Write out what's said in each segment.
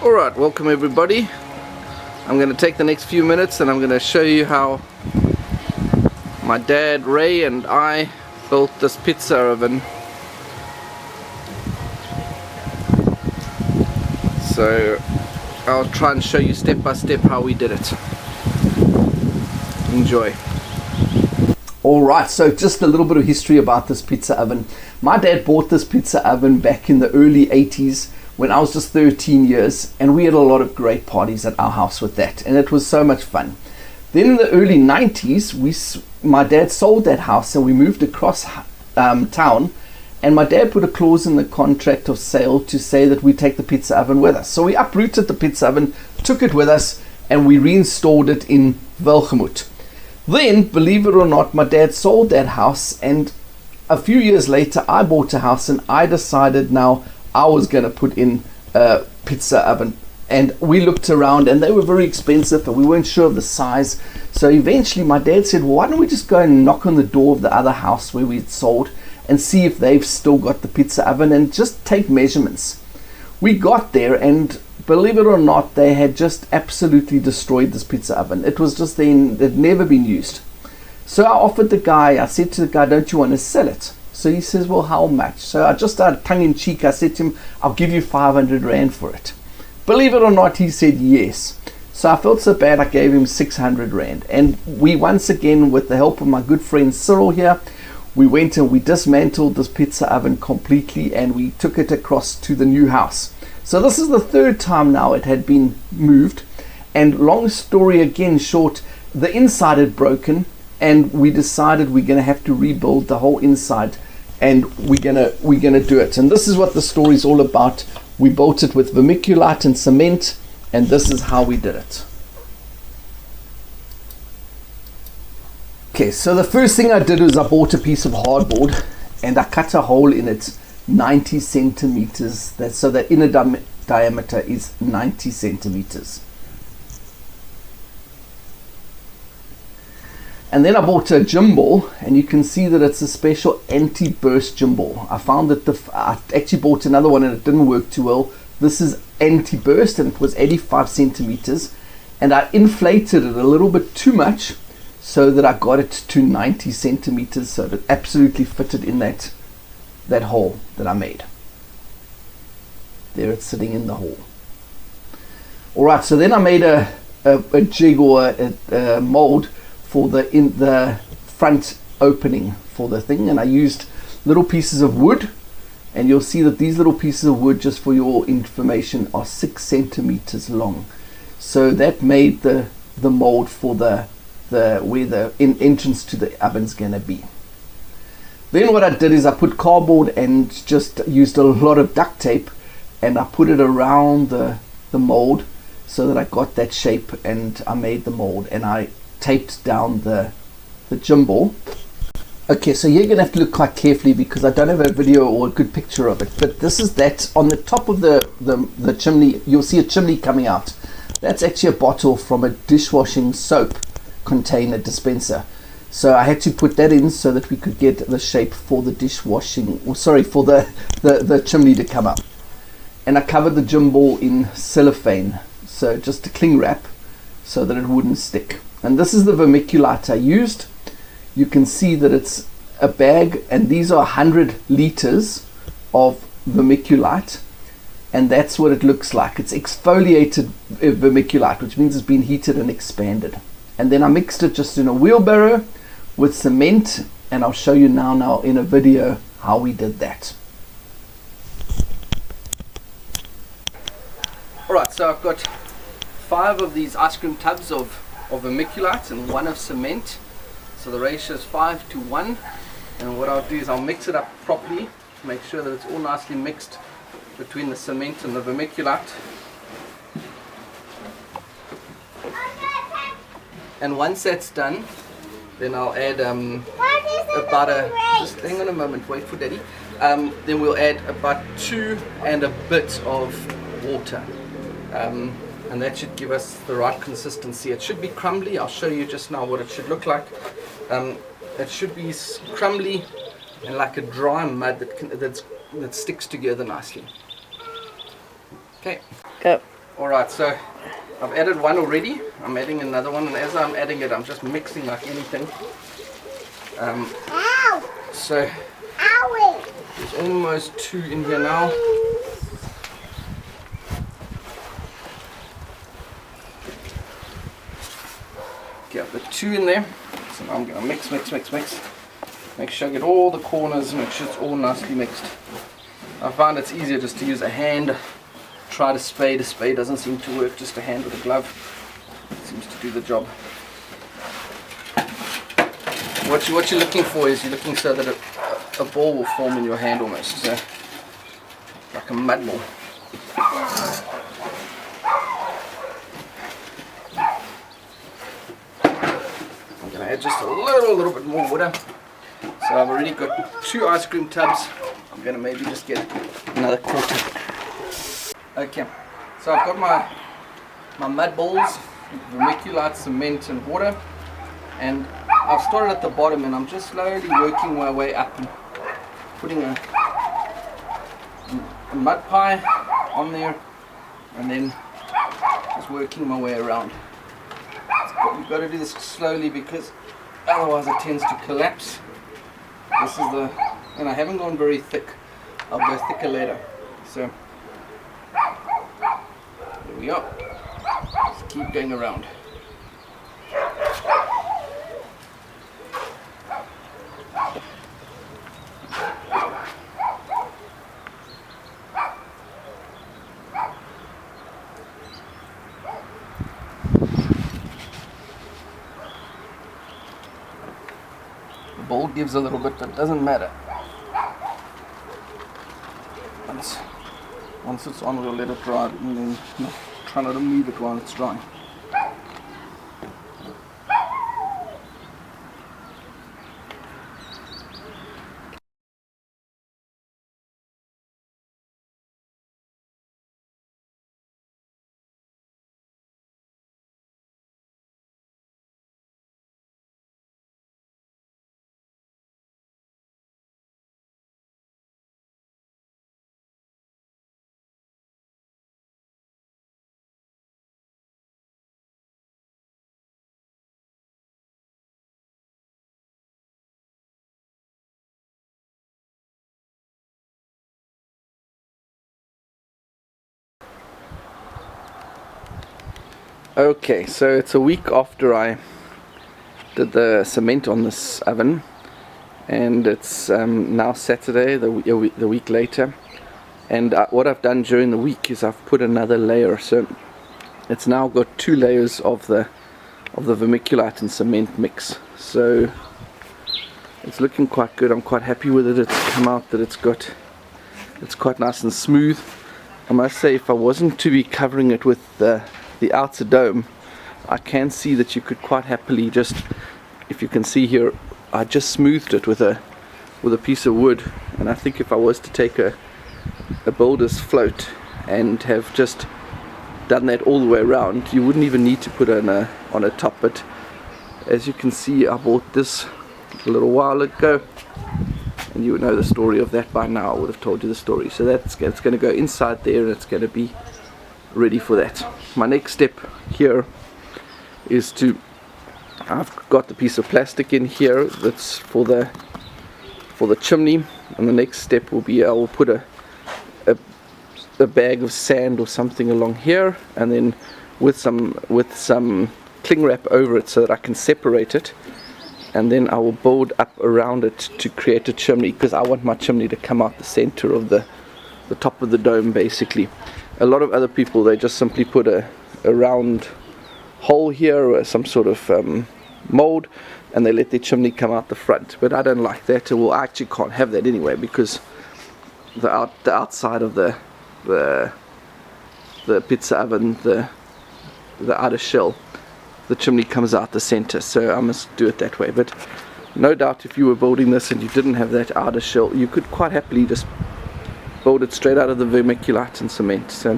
Alright, welcome everybody. I'm going to take the next few minutes and I'm going to show you how my dad Ray and I built this pizza oven. So I'll try and show you step by step how we did it. Enjoy. Alright, so just a little bit of history about this pizza oven. My dad bought this pizza oven back in the early 80s when I was just 13 years, and we had a lot of great parties at our house with that, and it was so much fun. Then in the early 90s, my dad sold that house and we moved across town, and my dad put a clause in the contract of sale to say that we take the pizza oven with us. So we uprooted the pizza oven, took it with us, and we reinstalled it in Vermiculite. Then, believe it or not, my dad sold that house, and a few years later I bought a house and I decided now I was going to put in a pizza oven. And we looked around and they were very expensive and we weren't sure of the size. So eventually my dad said, well, why don't we just go and knock on the door of the other house where we'd sold and see if they've still got the pizza oven and just take measurements. We got there, and believe it or not, they had just absolutely destroyed this pizza oven. It was just then, it had never been used. So I offered the guy, I said to the guy, don't you want to sell it? So he says, well, how much? So I just started tongue in cheek. I said to him, I'll give you 500 Rand for it. Believe it or not, he said yes. So I felt so bad, I gave him 600 Rand. And we once again, with the help of my good friend Cyril here, we went and we dismantled this pizza oven completely and we took it across to the new house. So this is the third time now it had been moved. And long story again short, the inside had broken and we decided we're going to have to rebuild the whole inside. And we're gonna do it. And this is what the story is all about. We built it with Vermiculite and Cement, and this is how we did it. Okay, so the first thing I did was I bought a piece of hardboard and I cut a hole in it 90 centimeters. So the inner diameter is 90 centimeters. And then I bought a gimbal, and you can see that it's a special anti-burst gimbal. I found that I actually bought another one and it didn't work too well. This is anti-burst and it was 85 centimeters. And I inflated it a little bit too much so that I got it to 90 centimeters, so that it absolutely fitted in that hole that I made. There it's sitting in the hole. Alright, so then I made a jig or a mold for the front opening for the thing, and I used little pieces of wood, and you'll see that these little pieces of wood, just for your information, are 6 centimeters long. So that made the mold for where the entrance to the oven's gonna be. Then what I did is I put cardboard and just used a lot of duct tape, and I put it around the mold so that I got that shape, and I made the mold, and I taped down the gimbal. Okay, so you're gonna have to look quite carefully because I don't have a video or a good picture of it, but this is that on the top of the chimney. You'll see a chimney coming out. That's actually a bottle from a dishwashing soap container dispenser. So I had to put that in so that we could get the shape for the for the chimney to come up. And I covered the gimbal in cellophane, so just a cling wrap so that it wouldn't stick. And this is the vermiculite I used. You can see that it's a bag, and these are 100 liters of vermiculite, and that's what it looks like. It's exfoliated vermiculite, which means it's been heated and expanded. And then I mixed it just in a wheelbarrow with cement, and I'll show you now in a video how we did that. Alright, so I've got 5 of these ice cream tubs of vermiculite and 1 of cement, so the ratio is 5 to 1. And what I'll do is I'll mix it up properly to make sure that it's all nicely mixed between the cement and the vermiculite. And once that's done, then I'll add just hang on a moment, wait for daddy. Then we'll add about 2 and a bit of water. And that should give us the right consistency. It should be crumbly. I'll show you just now what it should look like. It should be crumbly and like a dry mud that sticks together nicely. Okay. Go. Alright, so I've added one already. I'm adding another one, and as I'm adding it, I'm just mixing like anything. So there's almost 2 in here now. Get the 2 in there. So now I'm going to mix. Make sure I get all the corners, make sure it's all nicely mixed. I find it's easier just to use a hand. Tried a spade doesn't seem to work. Just a hand with a glove seems to do the job. What you're looking for is you're looking so that a ball will form in your hand almost, so like a mud ball. I'm going to add just a little bit more water. So I've already got 2 ice cream tubs. I'm going to maybe just get another quarter. Okay, so I've got my mud balls, vermiculite, cement and water, and I've started at the bottom and I'm just slowly working my way up and putting a mud pie on there, and then just working my way around. You've got to do this slowly because otherwise it tends to collapse. This is and I haven't gone very thick. I'll go thicker later. So there we go. Just keep going around. The bowl gives a little bit, but it doesn't matter. Once it's on, we'll let it dry, and then try not to move it while it's drying. Okay, so it's a week after I did the cement on this oven, and it's now Saturday, the week later, and what I've done during the week is I've put another layer, so it's now got 2 layers of the vermiculite and cement mix. So it's looking quite good. I'm quite happy with it. It's come out that it's quite nice and smooth. I must say, if I wasn't to be covering it with the outer dome, I can see that you could quite happily just, if you can see here, I just smoothed it with a piece of wood, and I think if I was to take a builder's float and have just done that all the way around, you wouldn't even need to put it on a top. But as you can see, I bought this a little while ago, and you would know the story of that by now. I would have told you the story. So it's going to go inside there, and it's going to be ready for that. My next step here is I've got the piece of plastic in here that's for the chimney, and the next step will be I will put a bag of sand or something along here, and then with some cling wrap over it so that I can separate it, and then I will build up around it to create a chimney, because I want my chimney to come out the center of the top of the dome basically. A lot of other people, they just simply put a round hole here or some sort of mold, and they let their chimney come out the front. But I don't like that. Well, I actually can't have that anyway, because the outside of the pizza oven, the outer shell, the chimney comes out the center, so I must do it that way. But no doubt, if you were building this and you didn't have that outer shell, you could quite happily just build it straight out of the vermiculite and cement. So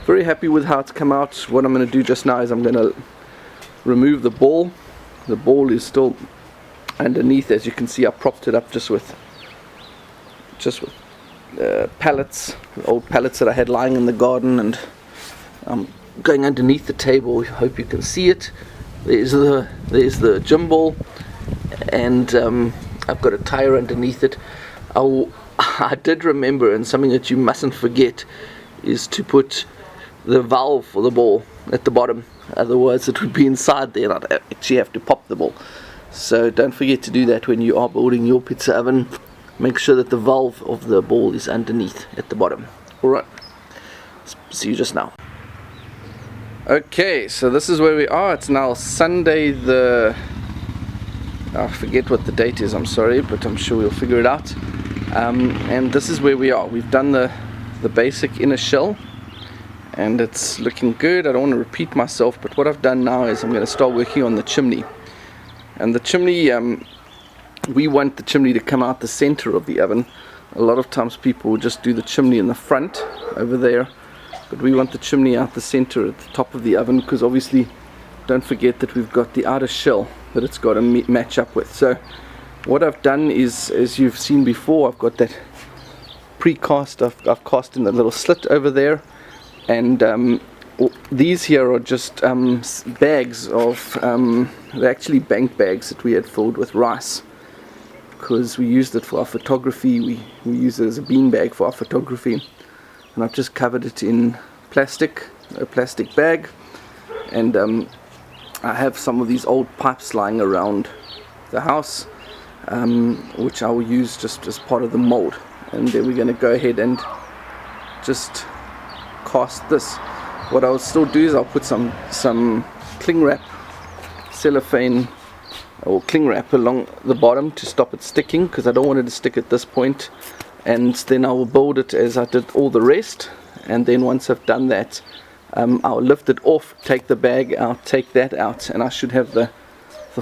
very happy with how it's come out. What I'm going to do just now is I'm going to remove the ball. The ball is still underneath. As you can see, I propped it up just with pallets, old pallets that I had lying in the garden, and I'm going underneath the table. I hope you can see it. There's the gimbal, and I've got a tire underneath it. I did remember, and something that you mustn't forget is to put the valve for the ball at the bottom, otherwise it would be inside there and I'd actually have to pop the ball. So don't forget to do that when you are building your pizza oven. Make sure that the valve of the ball is underneath at the bottom. Alright, see you just now. Okay, so this is where we are. It's now Sunday I forget what the date is, I'm sorry, but I'm sure we'll figure it out. And this is where we are. We've done the basic inner shell, and it's looking good. I don't want to repeat myself, but what I've done now is I'm going to start working on the chimney. And the chimney, we want the chimney to come out the center of the oven. A lot of times people will just do the chimney in the front over there, but we want the chimney out the center at the top of the oven, because obviously don't forget that we've got the outer shell that it's got to match up with. So what I've done is, as you've seen before, I've got that pre-cast. I've cast in a little slit over there, and these here are just bags of they're actually bank bags that we had filled with rice, because we used it for our photography. We use it as a bean bag for our photography, and I've just covered it in a plastic bag, and I have some of these old pipes lying around the house, which I will use just as part of the mold. And then we're going to go ahead and just cast this. What I'll still do is I'll put some cling wrap, cellophane or cling wrap along the bottom to stop it sticking, because I don't want it to stick at this point. And then I will build it as I did all the rest, and then once I've done that, I'll lift it off, take the bag out, take that out, and I should have the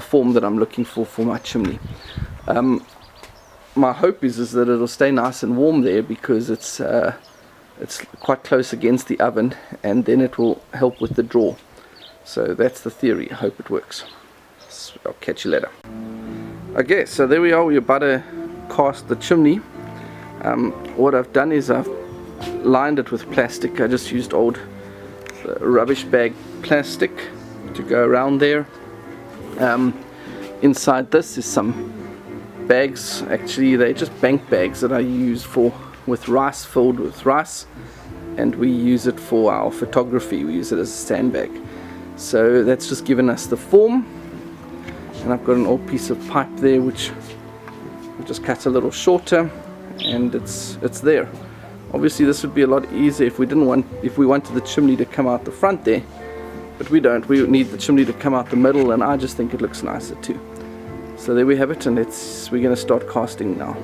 form that I'm looking for my chimney. My hope is that it'll stay nice and warm there, because it's quite close against the oven, and then it will help with the draw. So that's the theory. I hope it works. So I'll catch you later. Okay, so there we are. We're about to cast the chimney. What I've done is I've lined it with plastic. I just used old rubbish bag plastic to go around there. Inside this is some bags. Actually, they're just bank bags that I use with rice, filled with rice, and we use it for our photography. We use it as a sandbag. So that's just given us the form, and I've got an old piece of pipe there which we just cut a little shorter, and it's there. Obviously this would be a lot easier if we wanted the chimney to come out the front there, but we don't. We need the chimney to come out the middle, and I just think it looks nicer too. So there we have it, and we're going to start casting now.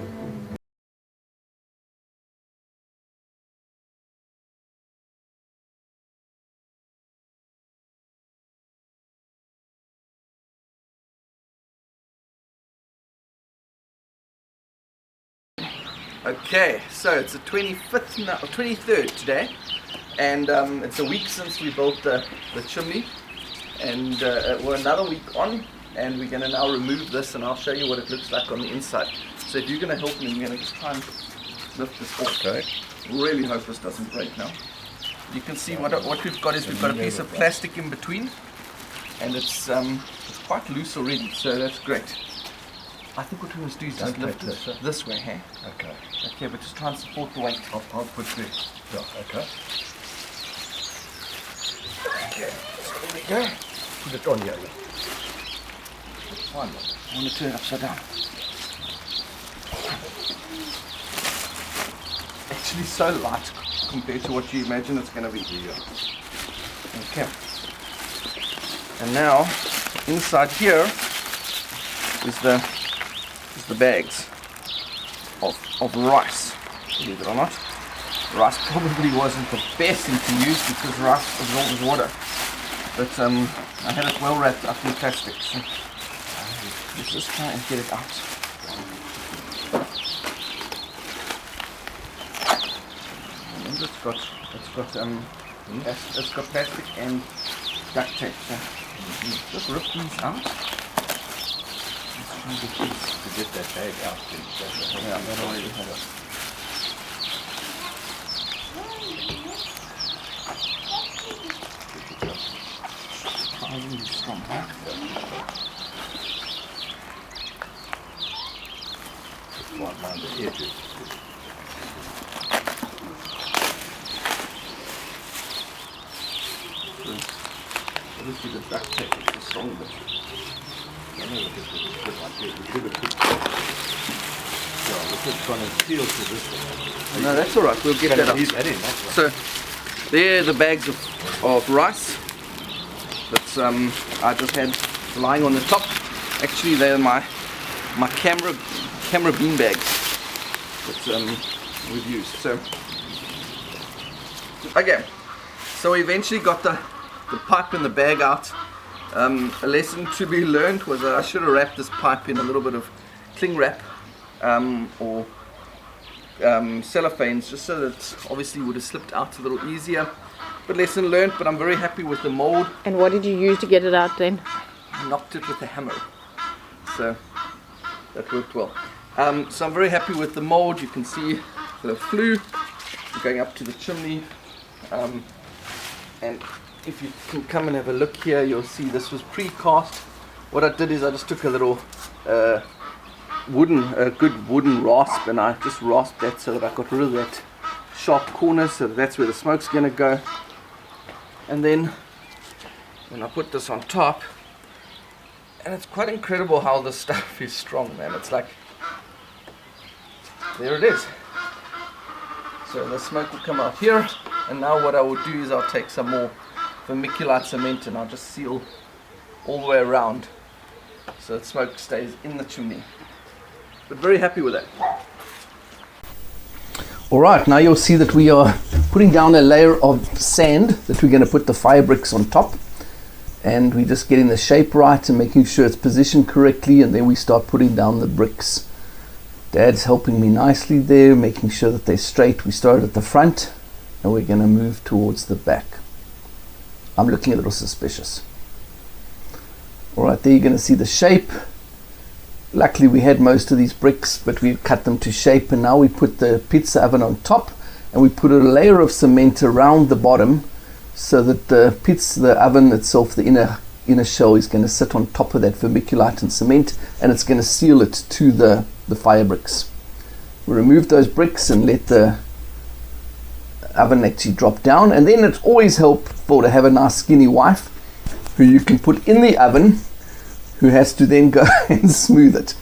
Okay, so it's the 25th now, or 23rd today, and it's a week since we built the chimney, and we're another week on, and we're going to now remove this, and I'll show you what it looks like on the inside. So if you're going to help me, I'm going to just try and lift this off. Okay. Really hope this doesn't break now. You can see what we've got is we've got a piece of plastic in between, and it's quite loose already, so that's great. I think what we must do is just lift it this way, hey? Okay. Okay, but just try and support the weight. I'll put this. Yeah, okay. Okay, so there we go. Put it on here. Fine. I want to turn it upside down. Actually so light compared to what you imagine it's going to be. Okay. And now, inside here is the bags of rice, believe it or not. Rice probably wasn't the best thing to use because rice absorbs water, but I had it well wrapped up in plastic, so let's just try and get it out. And it's got plastic and duct tape, so just rip these out. To get that bag out. Yeah, that already had it. from, huh? Right around the edges. Obviously the duct tape is the strong bit. I know that this is good idea. We should have put, yeah, we could try and seal to this one. No, that's alright, we'll get that up. Leave that in, that's right. So, there are the bags of rice that I just had lying on the top. Actually, they're my camera bean bags that we've used. So, okay, so we eventually got the pipe and the bag out. A lesson to be learned was that I should have wrapped this pipe in a little bit of cling wrap or cellophanes, just so that obviously would have slipped out a little easier. But lesson learned, but I'm very happy with the mold. And what did you use to get it out then? I knocked it with a hammer, so that worked well. So I'm very happy with the mold. You can see the flue going up to the chimney, and if you can come and have a look here, you'll see this was precast. What I did is I just took a little good wooden rasp, and I just rasped that so that I got rid of that sharp corner, so that's where the smoke's going to go. And then when I put this on top, and it's quite incredible how this stuff is strong, man. It's like, there it is. So the smoke will come out here, and now what I will do is I'll take some more Vermiculite cement and I'll just seal all the way around so that smoke stays in the chimney. But very happy with that. Alright, now you'll see that we are putting down a layer of sand that we're going to put the fire bricks on top, and we're just getting the shape right and making sure it's positioned correctly, and then we start putting down the bricks. Dad's helping me nicely there, making sure that they're straight. We started at the front and we're going to move towards the back. I'm looking a little suspicious. Alright, there you're going to see the shape. Luckily we had most of these bricks, but we cut them to shape, and now we put the pizza oven on top, and we put a layer of cement around the bottom so that the oven itself, the inner shell, is going to sit on top of that vermiculite and cement, and it's going to seal it to the fire bricks. We remove those bricks and let the oven actually drop down, and then it's always helpful to have a nice skinny wife who you can put in the oven, who has to then go and smooth it,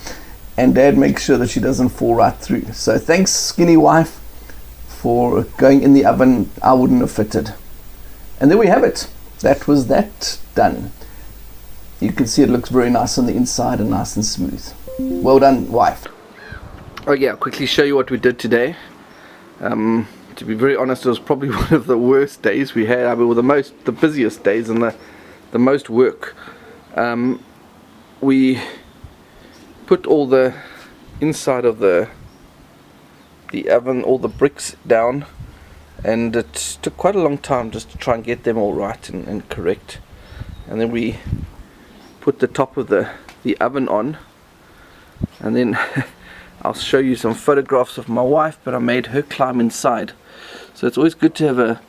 and Dad makes sure that she doesn't fall right through. So thanks, skinny wife, for going in the oven. I wouldn't have fitted. And there we have it. That was that done. You can see it looks very nice on the inside and nice and smooth. Well done, wife. Oh yeah, I'll quickly show you what we did today. To be very honest, it was probably one of the worst days we had. I mean, the busiest days and the most work. We put all the inside of the oven, all the bricks down, and it took quite a long time just to try and get them all right and correct. And then we put the top of the oven on, and then I'll show you some photographs of my wife, but I made her climb inside. So it's always good to have a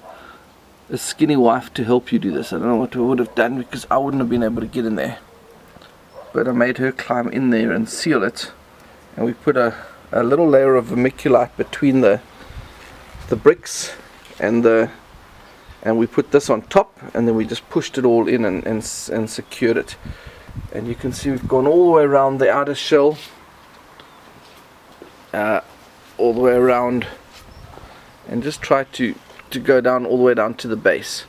skinny wife to help you do this. I don't know what we would have done, because I wouldn't have been able to get in there. But I made her climb in there and seal it, and we put a little layer of vermiculite between the bricks and we put this on top, and then we just pushed it all in and secured it. And you can see we've gone all the way around the outer shell, all the way around, and just try to go down all the way down to the base.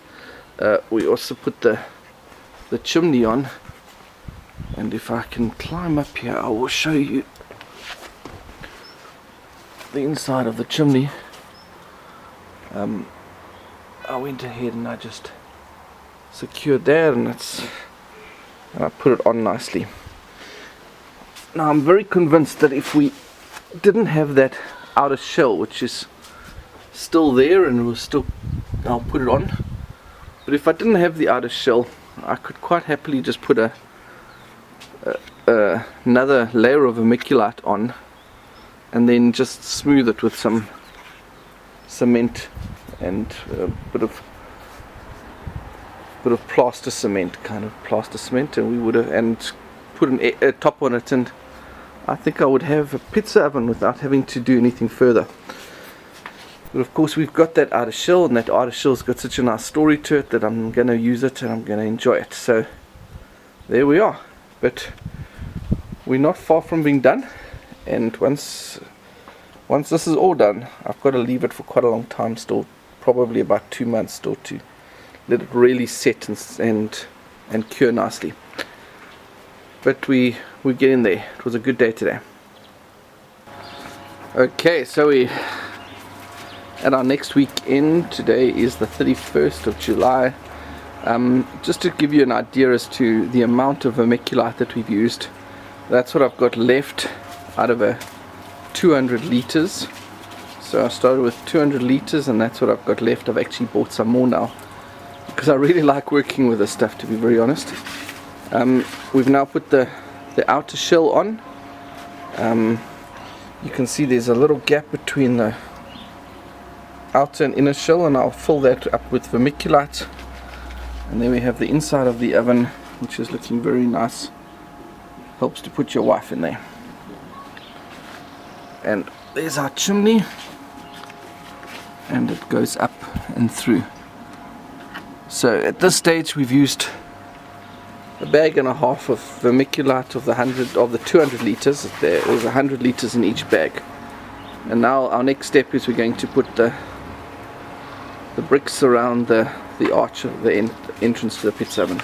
We also put the chimney on, and if I can climb up here, I will show you the inside of the chimney. I went ahead and I just secured that, and I put it on nicely. Now I'm very convinced that if we didn't have that outer shell, which is still there and was still, I'll put it on, but if I didn't have the outer shell, I could quite happily just put another layer of vermiculite on, and then just smooth it with some cement and a bit bit of plaster cement, and we would have put a top on it, and I think I would have a pizza oven without having to do anything further. But of course we've got that outer shell, and that outer shell's got such a nice story to it that I'm going to use it and I'm going to enjoy it. So there we are. But we're not far from being done, and once this is all done, I've got to leave it for quite a long time still, probably about 2 months still, to let it really set and cure nicely. But we're getting there. It was a good day today. Okay, so we at our next weekend. Today is the 31st of July. Just to give you an idea as to the amount of vermiculite that we've used, that's what I've got left out of a 200 liters. So I started with 200 liters, and that's what I've got left. I've actually bought some more now because I really like working with this stuff, to be very honest. We've now put the outer shell on. You can see there's a little gap between the outer and inner shell, and I'll fill that up with vermiculite. And then we have the inside of the oven, which is looking very nice. Helps to put your wife in there. And there's our chimney, and it goes up and through. So at this stage we've used a bag and a half of vermiculite of the 200 liters. There's 100 liters in each bag. And now our next step is we're going to put the bricks around the arch of the entrance to the pizza oven.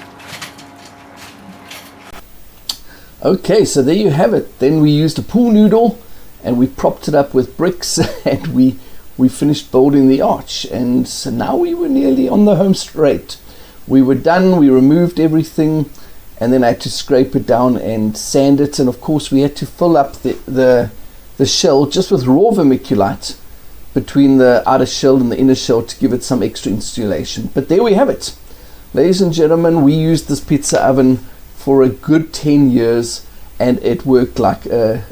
Okay, so there you have it. Then we used a pool noodle and we propped it up with bricks, and we finished building the arch, and so now we were nearly on the home straight. We were done, we removed everything, and then I had to scrape it down and sand it, and of course we had to fill up the shell just with raw vermiculite between the outer shell and the inner shell to give it some extra insulation. But there we have it. Ladies and gentlemen, we used this pizza oven for a good 10 years, and it worked like a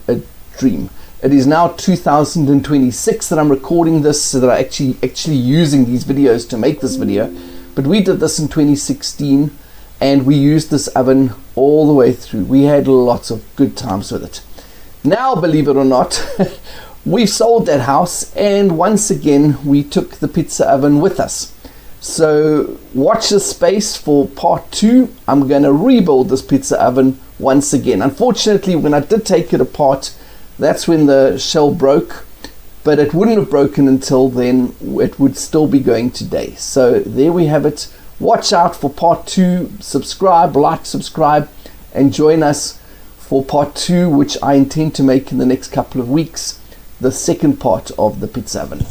dream. It is now 2026 that I'm recording this, so that I'm actually using these videos to make this video. But we did this in 2016, and we used this oven all the way through. We had lots of good times with it. Now, believe it or not, we sold that house, and once again we took the pizza oven with us. So watch this space for part 2. I'm going to rebuild this pizza oven once again. Unfortunately, when I did take it apart, that's when the shell broke, but it wouldn't have broken until then. It would still be going today. So there we have it. Watch out for part 2. Subscribe, like, subscribe, and join us for part 2, which I intend to make in the next couple of weeks, the second part of the pizza oven.